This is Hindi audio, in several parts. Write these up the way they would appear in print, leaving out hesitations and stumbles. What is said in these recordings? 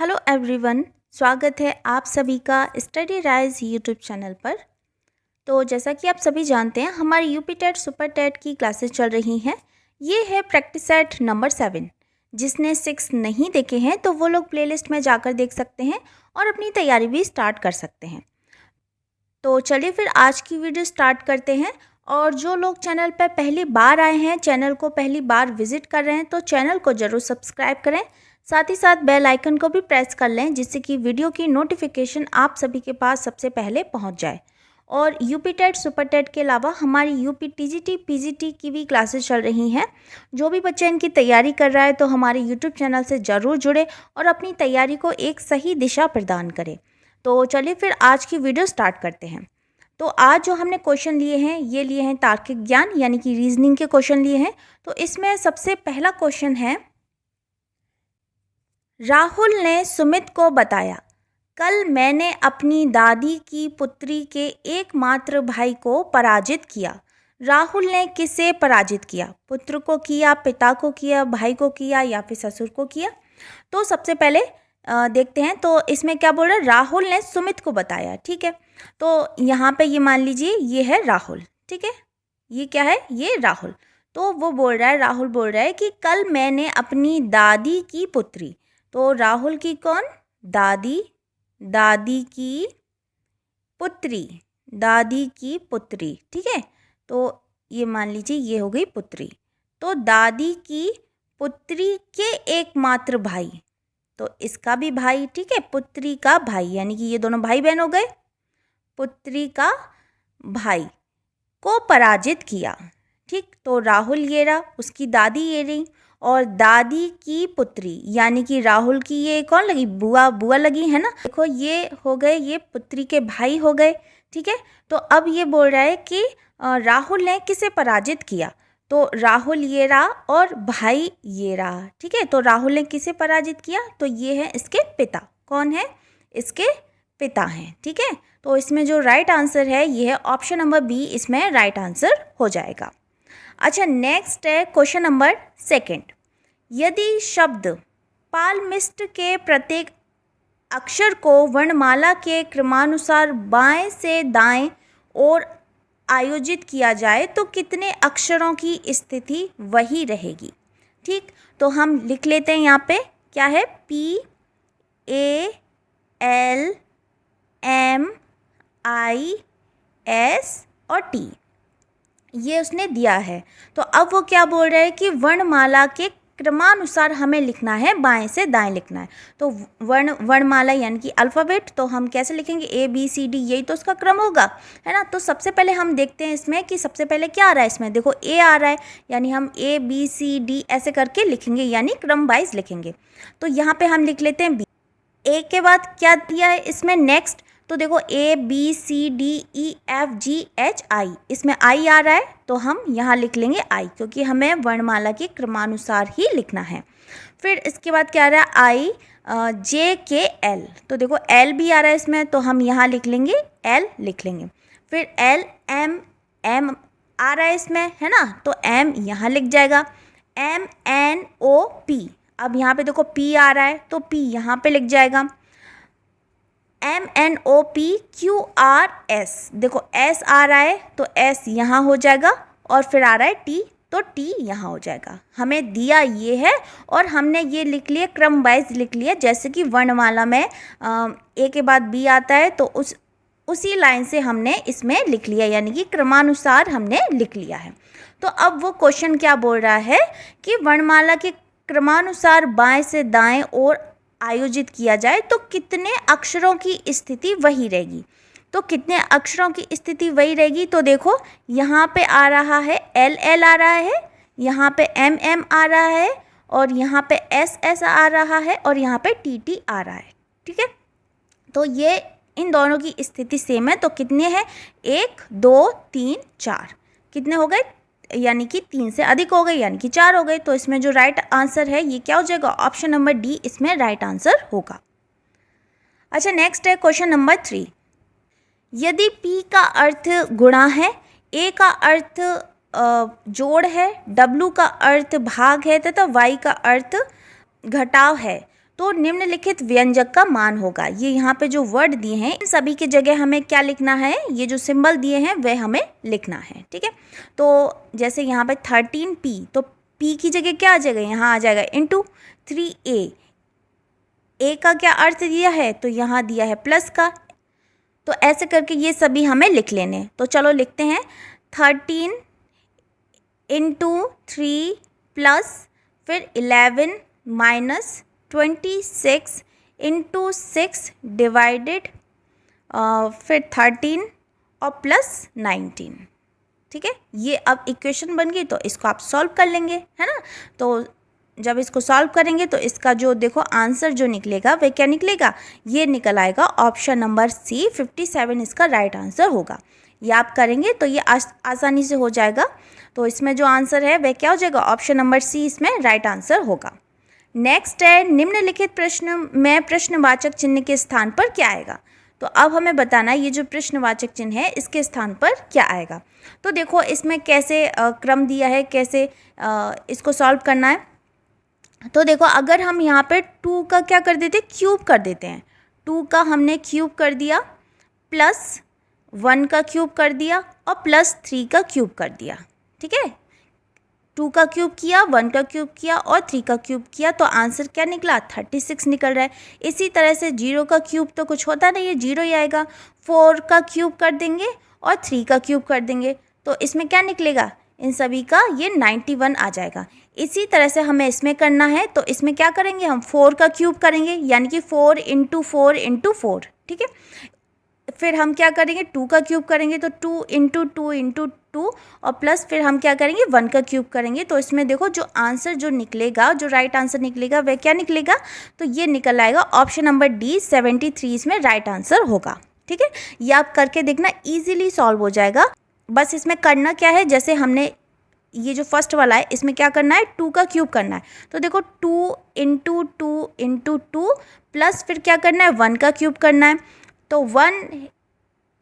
हेलो एवरीवन, स्वागत है आप सभी का स्टडी राइज यूट्यूब चैनल पर। तो जैसा कि आप सभी जानते हैं, हमारी यूपी टेट सुपर टेट की क्लासेस चल रही हैं। ये है प्रैक्टिस सेट नंबर 7। जिसने 6 नहीं देखे हैं तो वो लोग प्लेलिस्ट में जाकर देख सकते हैं और अपनी तैयारी भी स्टार्ट कर सकते हैं। तो चलिए फिर आज की वीडियो स्टार्ट करते हैं। और जो लोग चैनल पर पहली बार आए हैं, चैनल को पहली बार विजिट कर रहे हैं, तो चैनल को ज़रूर सब्सक्राइब करें। साथ ही साथ बेल आइकन को भी प्रेस कर लें, जिससे कि वीडियो की नोटिफिकेशन आप सभी के पास सबसे पहले पहुंच जाए। और यूपी टेट सुपर टेट के अलावा हमारी यूपी टीजीटी पीजीटी की भी क्लासेस चल रही हैं। जो भी बच्चे इनकी तैयारी कर रहा है तो हमारे यूट्यूब चैनल से ज़रूर जुड़े और अपनी तैयारी को एक सही दिशा प्रदान करें। तो चलिए फिर आज की वीडियो स्टार्ट करते हैं। तो आज जो हमने क्वेश्चन लिए हैं, ये लिए हैं तार्किक ज्ञान यानी कि रीजनिंग के क्वेश्चन लिए हैं। तो इसमें सबसे पहला क्वेश्चन है, राहुल ने सुमित को बताया, कल मैंने अपनी दादी की पुत्री के एकमात्र भाई को पराजित किया। राहुल ने किसे पराजित किया? पुत्र को किया, पिता को किया, भाई को किया या फिर ससुर को किया? तो सबसे पहले देखते हैं। तो इसमें क्या बोल रहा है? राहुल ने सुमित को बताया। ठीक है, तो यहाँ पे ये मान लीजिए ये है राहुल। ठीक है, ये क्या है? ये राहुल। तो वो बोल रहा है, राहुल बोल रहा है कि कल मैंने अपनी दादी की पुत्री, तो राहुल की कौन? दादी, दादी की पुत्री, दादी की पुत्री। ठीक है, तो ये मान लीजिए ये हो गई पुत्री। तो दादी की पुत्री के एकमात्र भाई, तो इसका भी भाई, ठीक है, पुत्री का भाई, यानी कि ये दोनों भाई बहन हो गए। पुत्री का भाई को पराजित किया। ठीक, तो राहुल ये रहा, उसकी दादी ये रही, और दादी की पुत्री यानी कि राहुल की ये कौन लगी? बुआ, बुआ लगी है ना। देखो ये हो गए, ये पुत्री के भाई हो गए। ठीक है, तो अब ये बोल रहा है कि राहुल ने किसे पराजित किया? तो राहुल ये रहा और भाई ये रहा। ठीक है, तो राहुल ने किसे पराजित किया? तो ये है इसके पिता। कौन है? इसके पिता हैं। ठीक है, तो इसमें जो राइट आंसर है ये है ऑप्शन नंबर बी, इसमें राइट आंसर हो जाएगा। अच्छा, नेक्स्ट है क्वेश्चन नंबर 2। यदि शब्द पालमिस्ट के प्रत्येक अक्षर को वर्णमाला के क्रमानुसार बाएं से दाएं ओर आयोजित किया जाए तो कितने अक्षरों की स्थिति वही रहेगी? ठीक, तो हम लिख लेते हैं यहाँ पे, क्या है? PALMIS और T, ये उसने दिया है। तो अब वो क्या बोल रहा है कि वर्णमाला के क्रमानुसार हमें लिखना है, बाएं से दाएं लिखना है। तो वर्णमाला यानी कि अल्फ़ाबेट, तो हम कैसे लिखेंगे? ABCD, यही तो उसका क्रम होगा, है ना। तो सबसे पहले हम देखते हैं इसमें कि सबसे पहले क्या आ रहा है। इसमें देखो A आ रहा है, यानी हम ABCD ऐसे करके लिखेंगे, यानी क्रम वाइज लिखेंगे। तो यहाँ पे हम लिख लेते हैं B। A के बाद क्या दिया है इसमें नेक्स्ट? तो देखो ABCDEFGHI, इसमें I आ रहा है, तो हम यहाँ लिख लेंगे I, क्योंकि हमें वर्णमाला के क्रमानुसार ही लिखना है। फिर इसके बाद क्या आ रहा है? IJKL, तो देखो L भी आ रहा है इसमें, तो हम यहाँ लिख लेंगे L लिख लेंगे। फिर LMM आ रहा है इसमें, है ना, तो M यहाँ लिख जाएगा। MNOP, अब यहाँ पे देखो P आ रहा है, तो P यहाँ पे लिख जाएगा। MNOPQRS, देखो S आ रहा है, तो S यहाँ हो जाएगा, और फिर आ रहा है T, तो T यहाँ हो जाएगा। हमें दिया ये है और हमने ये लिख लिया, क्रम वाइज लिख लिया। जैसे कि वर्णमाला में A के बाद B आता है, तो उसी लाइन से हमने इसमें लिख लिया, यानी कि क्रमानुसार हमने लिख लिया है। तो अब वो क्वेश्चन क्या बोल रहा है कि वर्णमाला के क्रमानुसार बाएं से दाएं ओर आयोजित किया जाए तो कितने अक्षरों की स्थिति वही रहेगी? तो कितने अक्षरों की स्थिति वही रहेगी? तो देखो यहाँ पे आ रहा है LL आ रहा है, यहाँ पे MM आ रहा है, और यहाँ पे SS आ रहा है, और यहाँ पे TT आ रहा है। ठीक है, तो ये इन दोनों की स्थिति सेम है। तो कितने हैं? 1 2 3 4, कितने हो गए? यानी कि 3 से अधिक हो गए, यानी कि 4 हो गए। तो इसमें जो राइट आंसर है ये क्या हो जाएगा? ऑप्शन नंबर डी इसमें राइट आंसर होगा। अच्छा, नेक्स्ट है क्वेश्चन नंबर 3। यदि P का अर्थ गुणा है, A का अर्थ जोड़ है, W का अर्थ भाग है तथा Y का अर्थ घटाव है, तो निम्नलिखित व्यंजक का मान होगा। ये यहाँ पे जो वर्ड दिए हैं इन सभी की जगह हमें क्या लिखना है, ये जो सिंबल दिए हैं वह हमें लिखना है, ठीक है। तो जैसे यहाँ पे 13p, तो p की जगह क्या आ जाएगा, यहाँ आ जाएगा इंटू 3a। a का क्या अर्थ दिया है, तो यहाँ दिया है प्लस का। तो ऐसे करके ये सभी हमें लिख लेने हैं। तो चलो लिखते हैं 13 इंटू 3 प्लस फिर 11 माइनस 26 इंटू 6 डिवाइडेड फिर 13 और प्लस 19, ठीक है। ये अब इक्वेशन बन गई, तो इसको आप सॉल्व कर लेंगे, है ना। तो जब इसको सॉल्व करेंगे तो इसका जो देखो आंसर जो निकलेगा वह क्या निकलेगा, ये निकल आएगा ऑप्शन नंबर सी, 57 इसका राइट आंसर होगा। ये आप करेंगे तो ये आसानी से हो जाएगा। तो इसमें जो आंसर है वह क्या हो जाएगा, ऑप्शन नंबर सी इसमें राइट आंसर होगा। नेक्स्ट है, निम्नलिखित प्रश्न में प्रश्नवाचक चिन्ह के स्थान पर क्या आएगा। तो अब हमें बताना है ये जो प्रश्नवाचक चिन्ह है इसके स्थान पर क्या आएगा। तो देखो इसमें कैसे क्रम दिया है, कैसे इसको सॉल्व करना है। तो देखो अगर हम यहाँ पे 2 का क्या कर देते हैं, क्यूब कर देते हैं। 2 का हमने क्यूब कर दिया, प्लस 1 का क्यूब कर दिया और प्लस 3 का क्यूब कर दिया, ठीक है। 2 का क्यूब किया, 1 का क्यूब किया और 3 का क्यूब किया, तो आंसर क्या निकला, 36 निकल रहा है। इसी तरह से 0 का क्यूब तो कुछ होता नहीं है, 0 ही आएगा। 4 का क्यूब कर देंगे और 3 का क्यूब कर देंगे, तो इसमें क्या निकलेगा, इन सभी का ये 91 आ जाएगा। इसी तरह से हमें इसमें करना है, तो इसमें क्या करेंगे, हम 4 का क्यूब करेंगे, यानी कि 4 इंटू 4 इंटू 4, ठीक है। फिर हम क्या करेंगे, 2 का क्यूब करेंगे, तो 2 इंटू 2 इंटू 2 और प्लस फिर हम क्या करेंगे, 1 का क्यूब करेंगे। तो इसमें देखो जो आंसर जो निकलेगा, जो राइट आंसर निकलेगा वह क्या निकलेगा, तो ये निकल आएगा ऑप्शन नंबर डी, 73 इसमें राइट आंसर होगा, ठीक है। ये आप करके देखना, ईजिली सॉल्व हो जाएगा। बस इसमें करना क्या है, जैसे हमने ये जो फर्स्ट वाला है इसमें क्या करना है, 2 का क्यूब करना है। तो देखो 2 इंटू 2 इंटू 2 प्लस फिर क्या करना है, 1 का क्यूब करना है। तो 1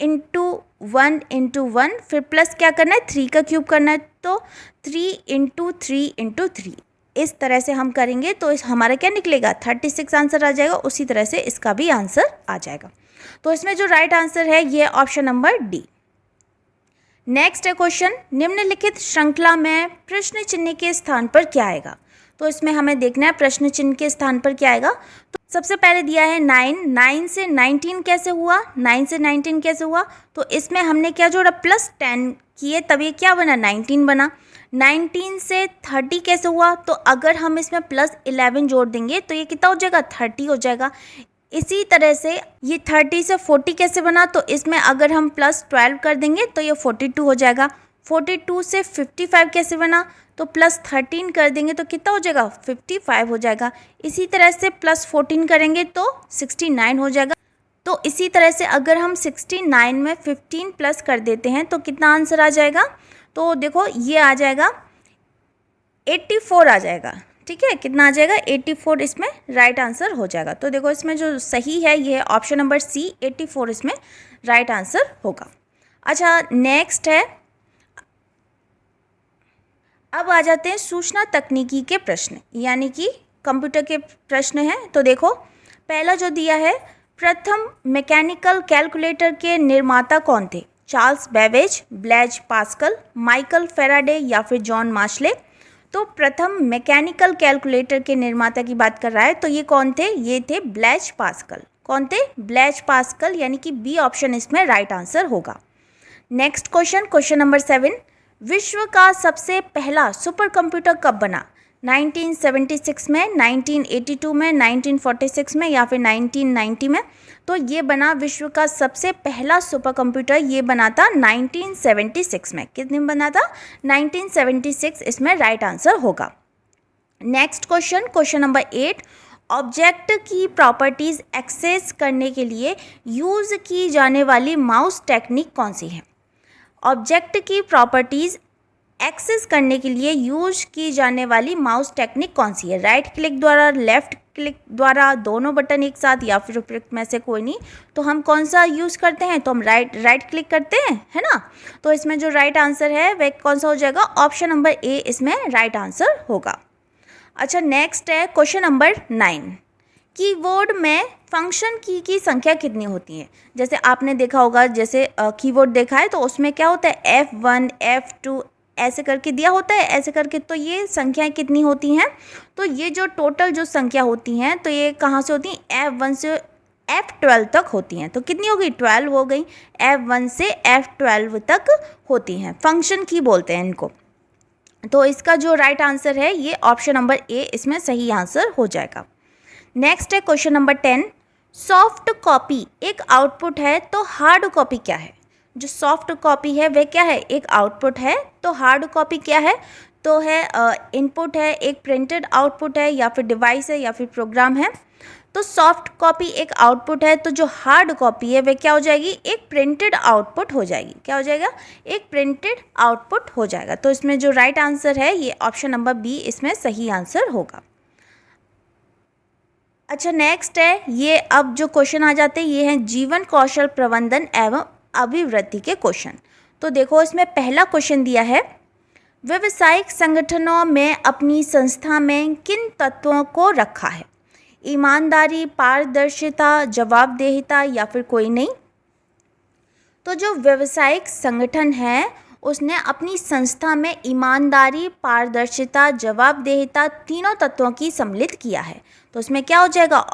इंटू 1 इंटू 1 फिर प्लस क्या करना है, 3 का क्यूब करना है। तो 3 इंटू 3 इंटू 3, इस तरह से हम करेंगे तो हमारा क्या निकलेगा, 36 आंसर आ जाएगा। उसी तरह से इसका भी आंसर आ जाएगा। तो इसमें जो राइट आंसर है ये ऑप्शन नंबर डी। नेक्स्ट है क्वेश्चन, निम्नलिखित श्रृंखला में प्रश्न चिन्ह के स्थान पर क्या आएगा। तो इसमें हमें देखना है प्रश्न चिन्ह के स्थान पर क्या आएगा। तो सबसे पहले दिया है 9 से 19 कैसे हुआ, 9 से 19 कैसे हुआ, तो इसमें हमने क्या जोड़ा, प्लस 10 किए तब ये क्या बना, 19 बना। 19 से 30 कैसे हुआ, तो अगर हम इसमें प्लस 11 जोड़ देंगे तो ये कितना हो जाएगा, 30 हो जाएगा। इसी तरह से ये 30 से 40 कैसे बना, तो इसमें अगर हम प्लस 12 कर देंगे तो ये 42 हो जाएगा। 42 से 55 कैसे बना, तो प्लस 13 कर देंगे तो कितना हो जाएगा, 55 हो जाएगा। इसी तरह से प्लस 14 करेंगे तो 69 हो जाएगा। तो इसी तरह से अगर हम 69 में 15 प्लस कर देते हैं तो कितना आंसर आ जाएगा, तो देखो ये आ जाएगा 84 आ जाएगा, ठीक है। कितना आ जाएगा, 84 इसमें राइट आंसर हो जाएगा। तो देखो इसमें जो सही है ये है ऑप्शन नंबर सी, 84 इसमें राइट आंसर होगा। अच्छा नेक्स्ट है, अब आ जाते हैं सूचना तकनीकी के प्रश्न, यानी कि कंप्यूटर के प्रश्न हैं। तो देखो पहला जो दिया है, प्रथम मैकेनिकल कैलकुलेटर के निर्माता कौन थे, Charles Babbage, Blaise Pascal, Michael Faraday या फिर जॉन मार्शले। तो प्रथम मैकेनिकल कैलकुलेटर के निर्माता की बात कर रहा है, तो ये कौन थे, ये थे ब्लेज पास्कल। कौन थे, ब्लेज पास्कल, यानी कि बी ऑप्शन इसमें राइट आंसर होगा। नेक्स्ट क्वेश्चन, क्वेश्चन नंबर 7, विश्व का सबसे पहला सुपर कंप्यूटर कब बना, 1976 में, 1982 में, 1946 में या फिर 1990 में। तो ये बना विश्व का सबसे पहला सुपर कंप्यूटर, ये बना था 1976 में। कितने में बना था, 1976 इसमें राइट आंसर होगा। Next question, question number 8, object की प्रॉपर्टीज़ एक्सेस करने के लिए यूज़ की जाने वाली माउस टेक्निक कौन सी है। ऑब्जेक्ट की प्रॉपर्टीज़ एक्सेस करने के लिए यूज की जाने वाली माउस टेक्निक कौन सी है, राइट क्लिक द्वारा, लेफ्ट क्लिक द्वारा, दोनों बटन एक साथ या फिर उपयुक्त में से कोई नहीं। तो हम कौन सा यूज़ करते हैं, तो हम राइट क्लिक करते हैं, है ना। तो इसमें जो राइट आंसर है वह कौन सा हो जाएगा, ऑप्शन नंबर ए इसमें राइट आंसर होगा। अच्छा नेक्स्ट है क्वेश्चन नंबर 9, कीबोर्ड में फंक्शन की संख्या कितनी होती है? जैसे आपने देखा होगा, जैसे कीबोर्ड देखा है तो उसमें क्या होता है, F1 F2 ऐसे करके दिया होता है, ऐसे करके। तो ये संख्याएं कितनी होती हैं? तो ये जो टोटल जो संख्या होती हैं तो ये कहाँ से होती हैं? F1 से F12 तक होती हैं। तो कितनी हो गई? 12 हो गई। F1 से F12 तक होती हैं, फंक्शन की बोलते हैं इनको। तो इसका जो राइट आंसर है ये ऑप्शन नंबर ए इसमें सही आंसर हो जाएगा। नेक्स्ट है क्वेश्चन नंबर 10। सॉफ्ट कॉपी एक आउटपुट है तो हार्ड कॉपी क्या है? जो सॉफ्ट कॉपी है वह क्या है? एक आउटपुट है। तो हार्ड कॉपी क्या है? तो है इनपुट है, एक प्रिंटेड आउटपुट है, या फिर डिवाइस है, या फिर प्रोग्राम है। तो सॉफ्ट कॉपी एक आउटपुट है, तो जो हार्ड कॉपी है वह क्या हो जाएगी? एक प्रिंटेड आउटपुट हो जाएगी। क्या हो जाएगा? एक प्रिंटेड आउटपुट हो जाएगा। तो इसमें जो राइट आंसर है ये ऑप्शन नंबर बी इसमें सही आंसर होगा। अच्छा, नेक्स्ट है ये, अब जो क्वेश्चन आ जाते हैं ये हैं जीवन कौशल प्रबंधन एवं अभिवृद्धि के क्वेश्चन। तो देखो इसमें पहला क्वेश्चन दिया है, व्यावसायिक संगठनों में अपनी संस्था में किन तत्वों को रखा है? ईमानदारी, पारदर्शिता, जवाबदेहिता, या फिर कोई नहीं। तो जो व्यावसायिक संगठन है उसने अपनी संस्था में ईमानदारी, पारदर्शिता, जवाबदेहिता तीनों तत्वों की सम्मिलित किया है। तो उसमें क्या हो जाएगा?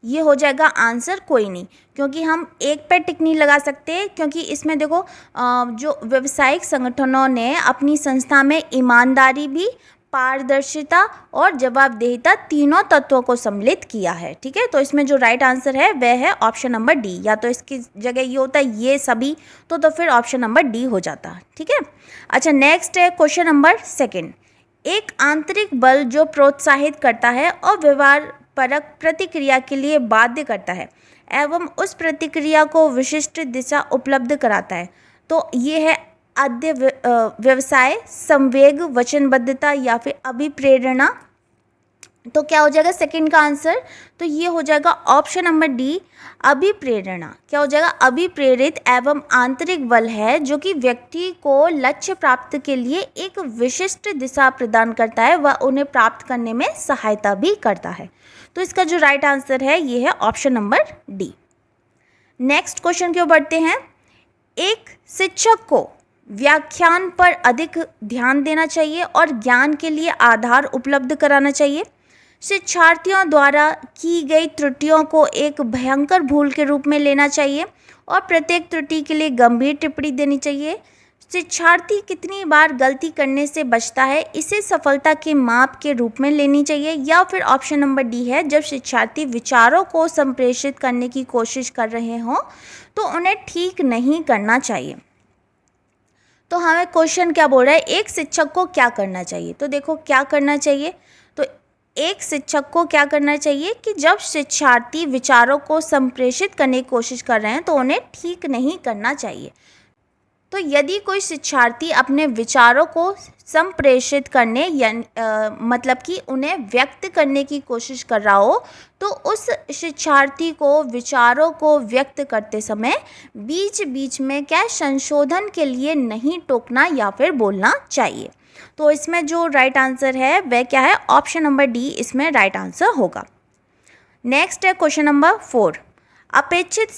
ये हो जाएगा आंसर कोई नहीं, क्योंकि हम एक पे टिक नहीं लगा सकते, क्योंकि इसमें देखो जो व्यावसायिक संगठनों ने अपनी संस्था में ईमानदारी भी, पारदर्शिता और जवाबदेहिता तीनों तत्वों को सम्मिलित किया है। ठीक है, तो इसमें जो राइट आंसर है वह है ऑप्शन नंबर डी। या तो इसकी जगह ये होता है ये सभी, तो फिर ऑप्शन नंबर डी हो जाता। ठीक है। अच्छा, नेक्स्ट है क्वेश्चन नंबर 2। एक आंतरिक बल जो प्रोत्साहित करता है और व्यवहार परक प्रतिक्रिया के लिए बाध्य करता है एवं उस प्रतिक्रिया को विशिष्ट दिशा उपलब्ध कराता है। तो ये है आद्य व्यवसाय, संवेग, वचनबद्धता, या फिर अभिप्रेरणा। तो क्या हो जाएगा सेकंड का आंसर? तो ये हो जाएगा ऑप्शन नंबर डी, अभिप्रेरणा। क्या हो जाएगा? अभिप्रेरित एवं आंतरिक बल है जो कि व्यक्ति को लक्ष्य प्राप्त के लिए एक विशिष्ट दिशा प्रदान करता है व उन्हें प्राप्त करने में सहायता भी करता है। तो इसका जो राइट आंसर है ये है option number D. Next question की ओर बढ़ते हैं। एक शिक्षक को व्याख्यान पर अधिक ध्यान देना चाहिए और ज्ञान के लिए आधार उपलब्ध कराना चाहिए। शिक्षार्थियों द्वारा की गई त्रुटियों को एक भयंकर भूल के रूप में लेना चाहिए और प्रत्येक त्रुटि के लिए गंभीर टिप्पणी देनी चाहिए। शिक्षार्थी कितनी बार गलती करने से बचता है, इसे सफलता के माप के रूप में लेनी चाहिए। या फिर ऑप्शन नंबर डी है, जब शिक्षार्थी विचारों को संप्रेषित करने की कोशिश कर रहे हों तो उन्हें ठीक नहीं करना चाहिए। तो हमें क्वेश्चन क्या बोल रहा है, एक शिक्षक को क्या करना चाहिए? तो देखो क्या करना चाहिए, तो एक शिक्षक को क्या करना चाहिए कि जब शिक्षार्थी विचारों को संप्रेषित करने की कोशिश कर रहे हैं तो उन्हें ठीक नहीं करना चाहिए। तो यदि कोई शिक्षार्थी अपने विचारों को संप्रेषित करने मतलब कि उन्हें व्यक्त करने की कोशिश कर रहा हो तो उस शिक्षार्थी को विचारों को व्यक्त करते समय बीच बीच में क्या संशोधन के लिए नहीं टोकना या फिर बोलना चाहिए। तो इसमें जो राइट आंसर है वह क्या है? ऑप्शन नंबर डी इसमें राइट आंसर होगा। नेक्स्ट है क्वेश्चन नंबर 4। अपेक्षित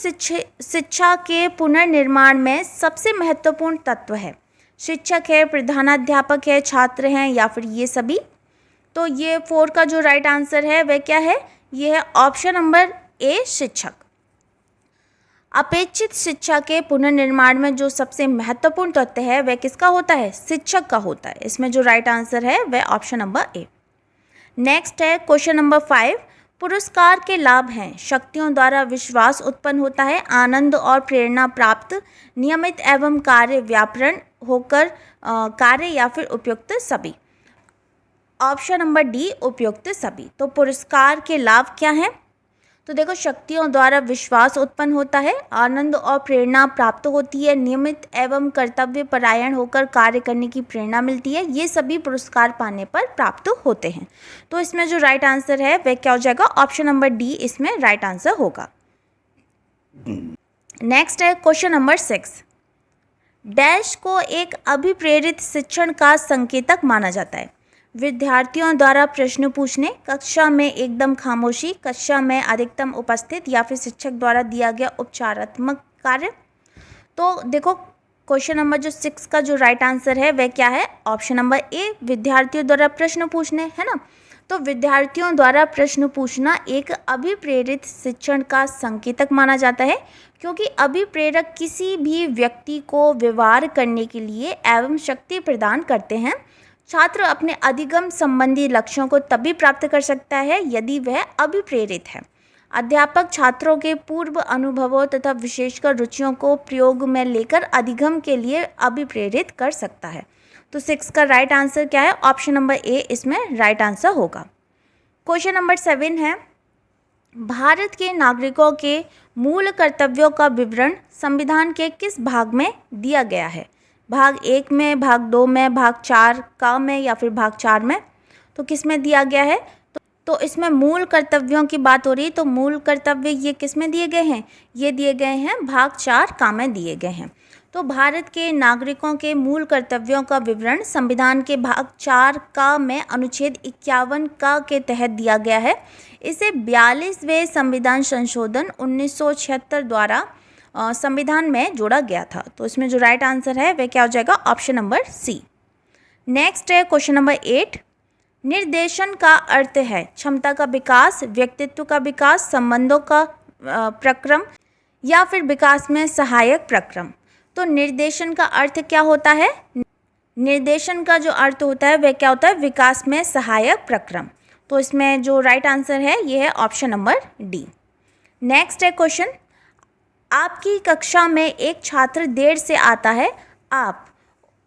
शिक्षा के पुनर्निर्माण में सबसे महत्वपूर्ण तत्व है। शिक्षक है, प्रधानाध्यापक है, छात्र हैं, या फिर ये सभी। तो ये 4 का जो राइट आंसर है वह क्या है? ये है ऑप्शन नंबर ए, शिक्षक। अपेक्षित शिक्षा के पुनर्निर्माण में जो सबसे महत्वपूर्ण तत्व है वह किसका होता है? शिक्षक का होता है। इसमें जो राइट आंसर है वह ऑप्शन नंबर ए। नेक्स्ट है क्वेश्चन नंबर 5। पुरस्कार के लाभ हैं, शक्तियों द्वारा विश्वास उत्पन्न होता है, आनंद और प्रेरणा प्राप्त, नियमित एवं कार्य व्यापरण होकर कार्य, या फिर उपयुक्त सभी। ऑप्शन नंबर डी, उपयुक्त सभी। तो पुरस्कार के लाभ क्या हैं? तो देखो शक्तियों द्वारा विश्वास उत्पन्न होता है, आनंद और प्रेरणा प्राप्त होती है, नियमित एवं कर्तव्य परायण होकर कार्य करने की प्रेरणा मिलती है। ये सभी पुरस्कार पाने पर प्राप्त होते हैं। तो इसमें जो राइट आंसर है वह क्या हो जाएगा? ऑप्शन नंबर डी इसमें राइट आंसर होगा। नेक्स्ट है क्वेश्चन नंबर 6। डैश को एक अभिप्रेरित शिक्षण का संकेतक माना जाता है। विद्यार्थियों द्वारा प्रश्न पूछने, कक्षा में एकदम खामोशी, कक्षा में अधिकतम उपस्थित या फिर शिक्षक द्वारा दिया गया उपचारात्मक कार्य। तो देखो क्वेश्चन नंबर जो 6 का जो राइट आंसर है वह क्या है? ऑप्शन नंबर ए, विद्यार्थियों द्वारा प्रश्न पूछने, है ना। तो विद्यार्थियों द्वारा प्रश्न पूछना एक अभिप्रेरित शिक्षण का संकेतक माना जाता है, क्योंकि अभिप्रेरक किसी भी व्यक्ति को व्यवहार करने के लिए एवं शक्ति प्रदान करते हैं। छात्र अपने अधिगम संबंधी लक्ष्यों को तभी प्राप्त कर सकता है यदि वह अभिप्रेरित है। अध्यापक छात्रों के पूर्व अनुभवों तथा विशेषकर रुचियों को प्रयोग में लेकर अधिगम के लिए अभिप्रेरित कर सकता है। तो 6 का राइट आंसर क्या है? ऑप्शन नंबर ए इसमें राइट आंसर होगा। क्वेश्चन नंबर 7 है, भारत के नागरिकों के मूल कर्तव्यों का विवरण संविधान के किस भाग में दिया गया है? भाग 1 में, भाग 2 में, भाग 4 का में या फिर भाग 4 में? तो किस में दिया गया है? तो इसमें मूल कर्तव्यों की बात हो रही है। तो मूल कर्तव्य ये किस में दिए गए हैं? ये दिए गए हैं भाग 4 का में दिए गए हैं। तो भारत के नागरिकों के मूल कर्तव्यों का विवरण संविधान के भाग 4 का में अनुच्छेद 51 का के तहत दिया गया है। इसे 42वें संविधान संशोधन 1976 द्वारा संविधान में जोड़ा गया था। तो इसमें जो राइट आंसर है वह क्या हो जाएगा? Option number C. नेक्स्ट है क्वेश्चन नंबर 8, निर्देशन का अर्थ है क्षमता का विकास, व्यक्तित्व का विकास, संबंधों का प्रक्रम या फिर विकास में सहायक प्रक्रम। तो निर्देशन का अर्थ क्या होता है? निर्देशन का जो अर्थ होता है वह क्या होता है? विकास में सहायक प्रक्रम। तो इसमें जो राइट आंसर है यह है ऑप्शन नंबर डी। नेक्स्ट है क्वेश्चन, आपकी कक्षा में एक छात्र देर से आता है, आप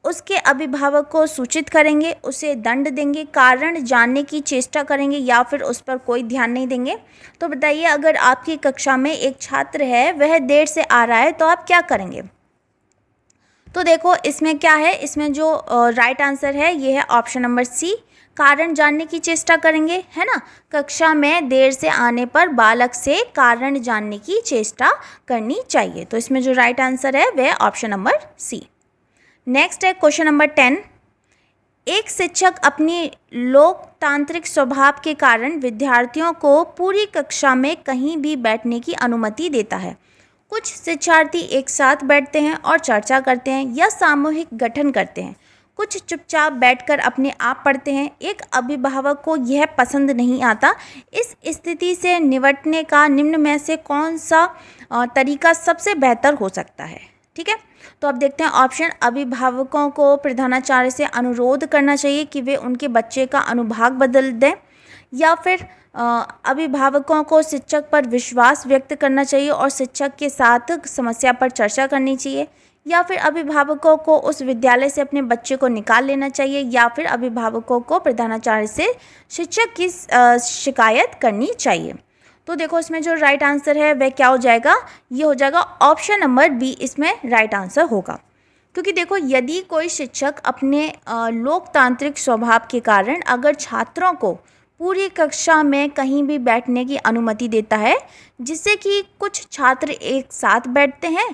उसके अभिभावक को सूचित करेंगे, उसे दंड देंगे, कारण जानने की चेष्टा करेंगे या फिर उस पर कोई ध्यान नहीं देंगे? तो बताइए, अगर आपकी कक्षा में एक छात्र है वह देर से आ रहा है तो आप क्या करेंगे? तो देखो इसमें क्या है, इसमें जो राइट आंसर है ये है ऑप्शन नंबर सी, कारण जानने की चेष्टा करेंगे, है ना। कक्षा में देर से आने पर बालक से कारण जानने की चेष्टा करनी चाहिए। तो इसमें जो राइट आंसर है वह ऑप्शन नंबर सी। नेक्स्ट है क्वेश्चन नंबर 10, एक शिक्षक अपनी लोकतांत्रिक स्वभाव के कारण विद्यार्थियों को पूरी कक्षा में कहीं भी बैठने की अनुमति देता है। कुछ शिक्षार्थी एक साथ बैठते हैं और चर्चा करते हैं या सामूहिक गठन करते हैं, कुछ चुपचाप बैठकर अपने आप पढ़ते हैं। एक अभिभावक को यह पसंद नहीं आता। इस स्थिति से निपटने का निम्न में से कौन सा तरीका सबसे बेहतर हो सकता है? ठीक है, तो अब देखते हैं ऑप्शन। अभिभावकों को प्रधानाचार्य से अनुरोध करना चाहिए कि वे उनके बच्चे का अनुभाग बदल दें, या फिर अभिभावकों को शिक्षक पर विश्वास व्यक्त करना चाहिए और शिक्षक के साथ समस्या पर चर्चा करनी चाहिए, या फिर अभिभावकों को उस विद्यालय से अपने बच्चे को निकाल लेना चाहिए, या फिर अभिभावकों को प्रधानाचार्य से शिक्षक की शिकायत करनी चाहिए। तो देखो इसमें जो राइट आंसर है वह क्या हो जाएगा? ये हो जाएगा ऑप्शन नंबर बी, इसमें राइट आंसर होगा। क्योंकि देखो यदि कोई शिक्षक अपने लोकतांत्रिक स्वभाव के कारण अगर छात्रों को पूरी कक्षा में कहीं भी बैठने की अनुमति देता है, जिससे कि कुछ छात्र एक साथ बैठते हैं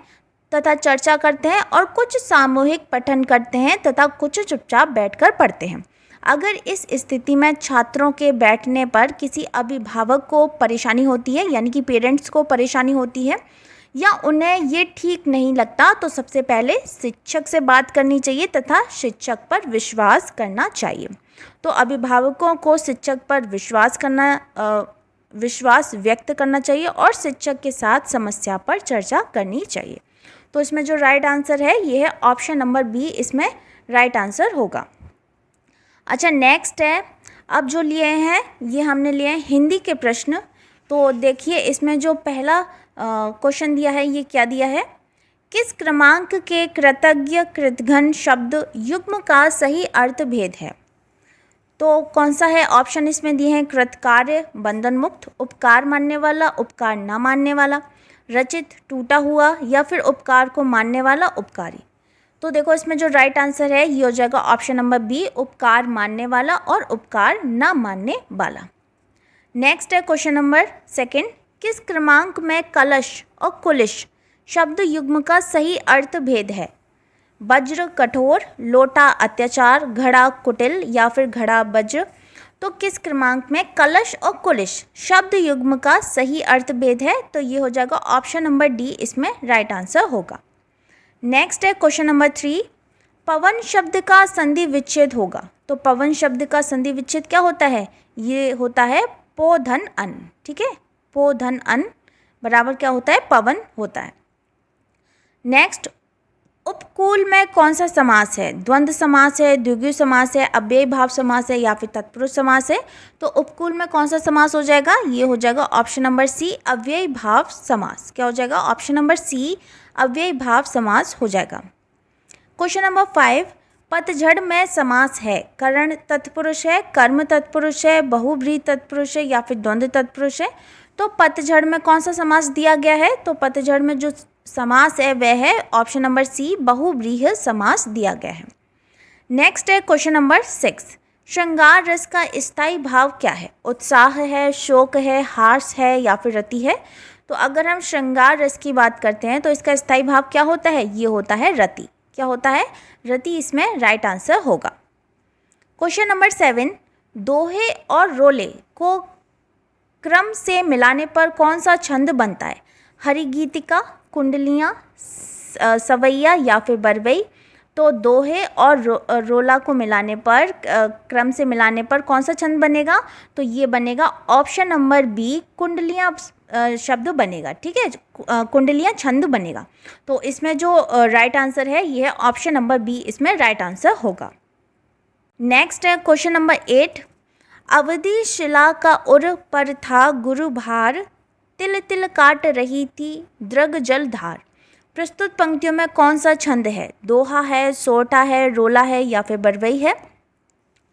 तथा चर्चा करते हैं और कुछ सामूहिक पठन करते हैं तथा कुछ चुपचाप बैठकर पढ़ते हैं, अगर इस स्थिति में छात्रों के बैठने पर किसी अभिभावक को परेशानी होती है, यानी कि पेरेंट्स को परेशानी होती है, या उन्हें ये ठीक नहीं लगता, तो सबसे पहले शिक्षक से बात करनी चाहिए तथा शिक्षक पर विश्वास करना चाहिए। तो अभिभावकों को शिक्षक पर विश्वास व्यक्त करना चाहिए और शिक्षक के साथ समस्या पर चर्चा करनी चाहिए। तो इसमें जो राइट आंसर है ये है ऑप्शन नंबर बी, इसमें राइट आंसर होगा। अच्छा नेक्स्ट है, अब जो लिए हैं ये हमने लिए हैं हिंदी के प्रश्न। तो देखिए इसमें जो पहला क्वेश्चन दिया है ये क्या दिया है, किस क्रमांक के कृतज्ञ कृतघ्न शब्द युग्म का सही अर्थ भेद है? तो कौन सा है? ऑप्शन इसमें दिए हैं कृतकार्य बंधन मुक्त, उपकार मानने वाला उपकार न मानने वाला, रचित टूटा हुआ, या फिर उपकार को मानने वाला उपकारी। तो देखो इसमें जो राइट आंसर है ये हो जाएगा ऑप्शन नंबर बी, उपकार मानने वाला और उपकार न मानने वाला। नेक्स्ट है क्वेश्चन नंबर 2, किस क्रमांक में कलश और कुलिश शब्द युग्म का सही अर्थ भेद है? वज्र कठोर, लोटा अत्याचार, घड़ा कुटिल या फिर घड़ा वज्र। तो किस क्रमांक में कलश और कुलिश शब्द युग्म का सही अर्थ भेद है? तो ये हो जाएगा ऑप्शन नंबर डी, इसमें राइट आंसर होगा। नेक्स्ट है क्वेश्चन नंबर 3, पवन शब्द का संधि विच्छेद होगा। तो पवन शब्द का संधि विच्छेद क्या होता है? ये होता है पो धन अन। ठीक है, पो धन अन बराबर क्या होता है? पवन होता है। नेक्स्ट, उपकूल में कौन सा समास है? द्वंद्व समास है, द्विगु समास है, अव्ययी भाव समास है या फिर तत्पुरुष समास है? तो उपकूल में कौन सा समास हो जाएगा? ये हो जाएगा ऑप्शन नंबर सी, अव्ययी भाव समास। क्या हो जाएगा? ऑप्शन नंबर सी, अव्ययी भाव समास हो जाएगा। क्वेश्चन नंबर 5, पतझड़ में समास है, करण तत्पुरुष है, कर्म तत्पुरुष है, बहुव्रीहि तत्पुरुष है या फिर द्वंद्व तत्पुरुष है? तो पतझड़ में कौन सा समास दिया गया है? तो पतझड़ में जो समास है वह है ऑप्शन नंबर सी, बहुव्रीहि समास दिया गया है। नेक्स्ट है क्वेश्चन नंबर 6, श्रृंगार रस का स्थायी भाव क्या है? उत्साह है, शोक है, हास है या फिर रति है? तो अगर हम श्रृंगार रस की बात करते हैं तो इसका स्थायी भाव क्या होता है? ये होता है रति। क्या होता है? रति, इसमें राइट आंसर होगा। क्वेश्चन नंबर 7, दोहे और रोले को क्रम से मिलाने पर कौन सा छंद बनता है? हरिगीतिका, कुंडलियाँ, सवैया या फिर बरवई? तो दोहे और रोला को मिलाने पर, क्रम से मिलाने पर कौन सा छंद बनेगा? तो ये बनेगा ऑप्शन नंबर बी, कुंडलियाँ शब्द बनेगा। ठीक है, कुंडलियाँ छंद बनेगा। तो इसमें जो राइट आंसर है ये है ऑप्शन नंबर बी, इसमें राइट आंसर होगा। नेक्स्ट है क्वेश्चन नंबर 8, अवधि शिला का उर पर था गुरु भार, तिल तिल काट रही थी द्रग जल धार। प्रस्तुत पंक्तियों में कौन सा छंद है? दोहा है, सोरठा है, रोला है या फिर बरवई है?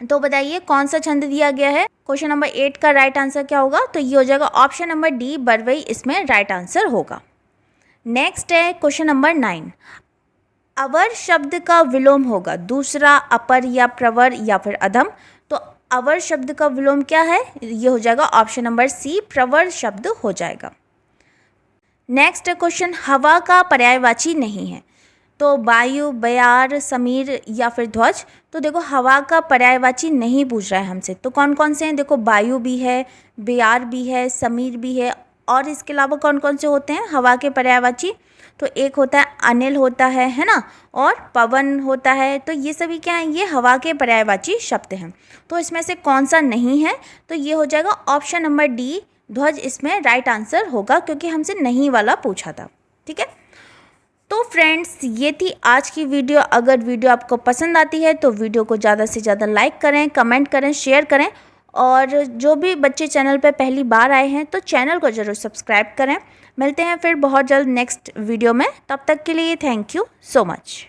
तो बताइए कौन सा छंद दिया गया है? क्वेश्चन नंबर 8 का राइट आंसर क्या होगा? तो ये हो जाएगा ऑप्शन नंबर डी, बरवई, इसमें राइट आंसर होगा। नेक्स्ट है क्वेश्चन नंबर 9, अवर शब्द का विलोम होगा दूसरा, अपर या प्रवर या फिर अधम? तो अवर शब्द का विलोम क्या है? ये हो जाएगा ऑप्शन नंबर सी, प्रवर शब्द हो जाएगा। नेक्स्ट क्वेश्चन, हवा का पर्यायवाची नहीं है। तो वायु, बयार, समीर या फिर ध्वज? तो देखो हवा का पर्यायवाची नहीं पूछ रहा है हमसे, तो कौन कौन से हैं? देखो वायु भी है, बयार भी है, समीर भी है, और इसके अलावा कौन कौन से होते हैं हवा के पर्यायवाची? तो एक होता है अनिल होता है ना, और पवन होता है। तो ये सभी क्या हैं? ये हवा के पर्यायवाची शब्द हैं। तो इसमें से कौन सा नहीं है? तो ये हो जाएगा ऑप्शन नंबर डी, ध्वज, इसमें राइट आंसर होगा, क्योंकि हमसे नहीं वाला पूछा था। ठीक है, तो फ्रेंड्स ये थी आज की वीडियो। अगर वीडियो आपको पसंद आती है तो वीडियो को ज़्यादा से ज़्यादा लाइक करें, कमेंट करें, शेयर करें, और जो भी बच्चे चैनल पर पहली बार आए हैं तो चैनल को ज़रूर सब्सक्राइब करें। मिलते हैं फिर बहुत जल्द नेक्स्ट वीडियो में, तब तक के लिए थैंक यू सो मच।